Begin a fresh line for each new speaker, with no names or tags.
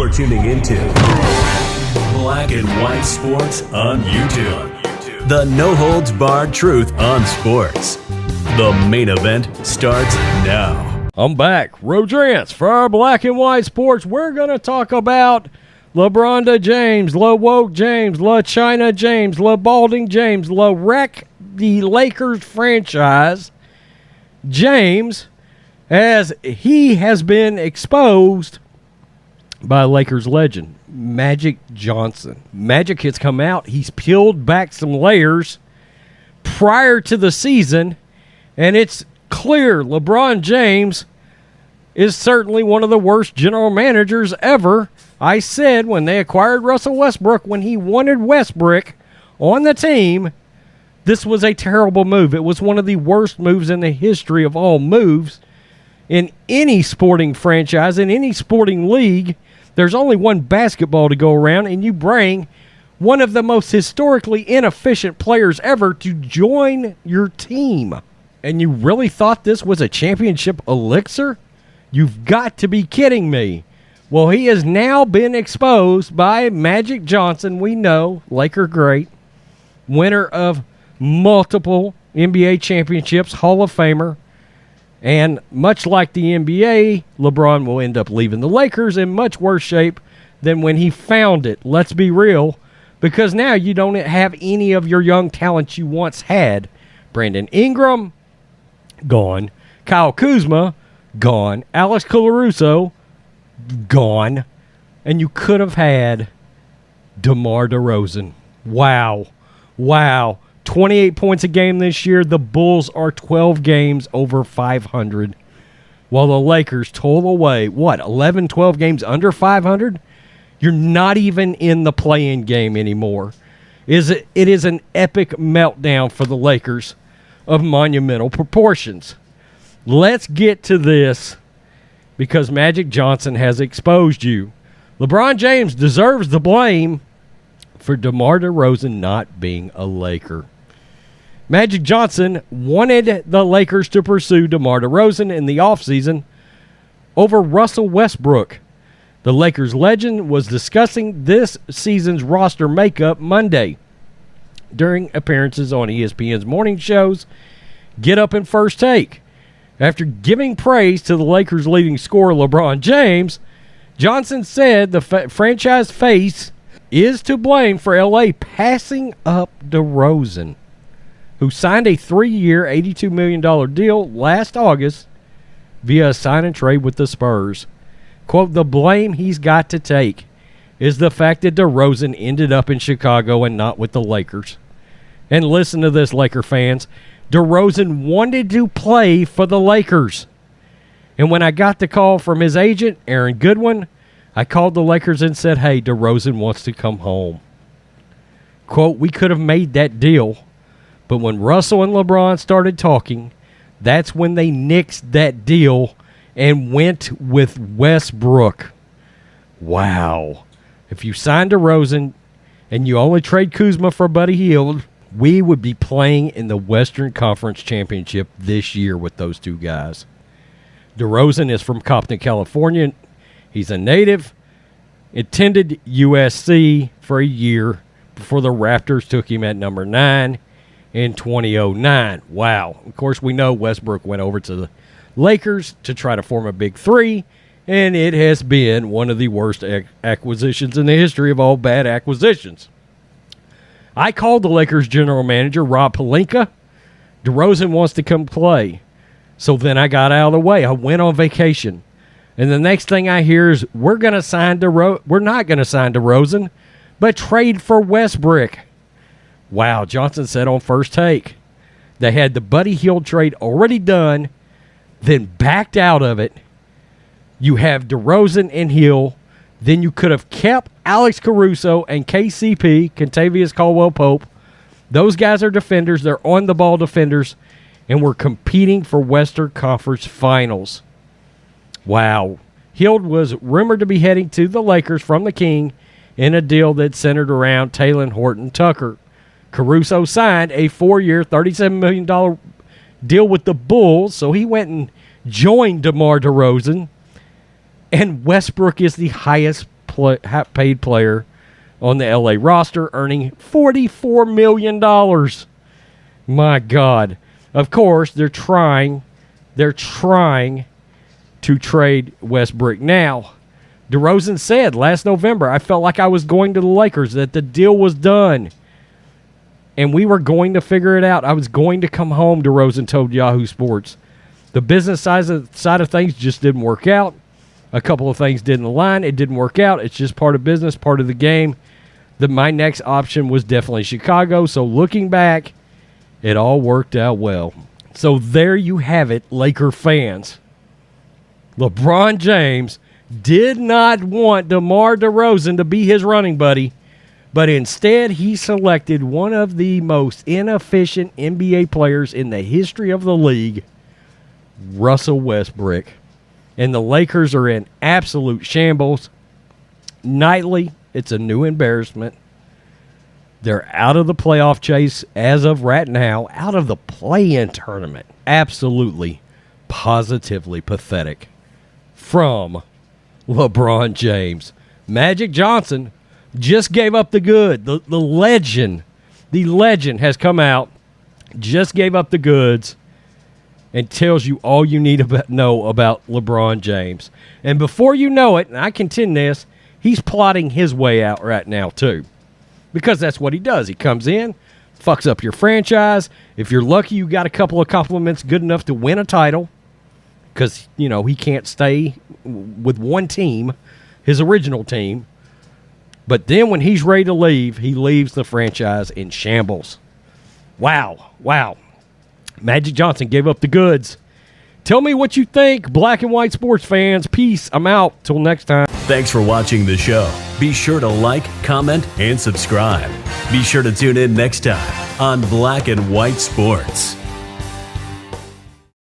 You're tuning into Black and White Sports on YouTube. The no-holds-barred truth on sports. The main event starts now.
I'm back. Rodrance for our Black and White Sports. We're going to talk about LeBron James, La Woke James, La China James, La Balding James, La Wreck the Lakers franchise James, as he has been exposed by Lakers legend Magic Johnson. Magic has come out. He's peeled back some layers prior to the season, and it's clear LeBron James is certainly one of the worst general managers ever. I said when they acquired Russell Westbrook, when he wanted Westbrook on the team, this was a terrible move. It was one of the worst moves in the history of all moves in any sporting franchise, in any sporting league. There's only one basketball to go around, and you bring one of the most historically inefficient players ever to join your team. And you really thought this was a championship elixir? You've got to be kidding me. Well, he has now been exposed by Magic Johnson. We know, Laker great, winner of multiple NBA championships, Hall of Famer. And much like the NBA, LeBron will end up leaving the Lakers in much worse shape than when he found it. Let's be real, because now you don't have any of your young talents you once had. Brandon Ingram, gone. Kyle Kuzma, gone. Alex Caruso, gone. And you could have had DeMar DeRozan. Wow. 28 points a game this year. The Bulls are 12 games over 500, while the Lakers toil away, 11, 12 games under 500? You're not even in the play-in game anymore. It is an epic meltdown for the Lakers of monumental proportions. Let's get to this, because Magic Johnson has exposed you. LeBron James deserves the blame for DeMar DeRozan not being a Laker. Magic Johnson wanted the Lakers to pursue DeMar DeRozan in the offseason over Russell Westbrook. The Lakers legend was discussing this season's roster makeup Monday during appearances on ESPN's morning shows Get Up and First Take. After giving praise to the Lakers' leading scorer LeBron James, Johnson said the franchise face is to blame for LA passing up DeRozan, who signed a 3-year, $82 million deal last August via a sign and trade with the Spurs. Quote, the blame he's got to take is the fact that DeRozan ended up in Chicago and not with the Lakers. And listen to this, Laker fans. DeRozan wanted to play for the Lakers. And when I got the call from his agent, Aaron Goodwin, I called the Lakers and said, hey, DeRozan wants to come home. Quote, we could have made that deal, but when Russell and LeBron started talking, that's when they nixed that deal and went with Westbrook. Wow. If you signed DeRozan and you only trade Kuzma for Buddy Hield, we would be playing in the Western Conference Championship this year with those two guys. DeRozan is from Compton, California. He's a native, attended USC for a year before the Raptors took him at number 9 in 2009. Wow. Of course, we know Westbrook went over to the Lakers to try to form a big three, and it has been one of the worst acquisitions in the history of all bad acquisitions. I called the Lakers general manager, Rob Pelinka. DeRozan wants to come play. So then I got out of the way. I went on vacation. And the next thing I hear is we're not going to sign DeRozan, but trade for Westbrook. Wow, Johnson said on First Take. They had the Buddy Hield trade already done, then backed out of it. You have DeRozan and Hill. Then you could have kept Alex Caruso and KCP, Kentavious Caldwell-Pope. Those guys are defenders. They're on-the-ball defenders, and we're competing for Western Conference Finals. Wow. Hield was rumored to be heading to the Lakers from the King in a deal that centered around Talen Horton-Tucker. Caruso signed a 4-year, $37 million deal with the Bulls, so he went and joined DeMar DeRozan. And Westbrook is the highest paid player on the LA roster, earning $44 million. My God. Of course, they're trying to trade Westbrook. Now, DeRozan said last November, I felt like I was going to the Lakers, that the deal was done, and we were going to figure it out. I was going to come home, DeRozan told Yahoo Sports. The business side of things just didn't work out. A couple of things didn't align. It didn't work out. It's just part of business, part of the game. My next option was definitely Chicago. So looking back, it all worked out well. So there you have it, Laker fans. LeBron James did not want DeMar DeRozan to be his running buddy, but instead he selected one of the most inefficient NBA players in the history of the league, Russell Westbrook. And the Lakers are in absolute shambles. Nightly, it's a new embarrassment. They're out of the playoff chase as of right now, out of the play-in tournament. Absolutely, positively pathetic from LeBron James. Magic Johnson just gave up the good. The legend has come out, just gave up the goods, and tells you all you need to know about LeBron James. And before you know it, and I contend this, he's plotting his way out right now too. Because that's what he does. He comes in, fucks up your franchise. If you're lucky, you got a couple of compliments good enough to win a title. Because, he can't stay with one team, his original team. But then when he's ready to leave, he leaves the franchise in shambles. Wow. Magic Johnson gave up the goods. Tell me what you think, black and white sports fans. Peace. I'm out. Till next time.
Thanks for watching the show. Be sure to like, comment, and subscribe. Be sure to tune in next time on Black and White Sports.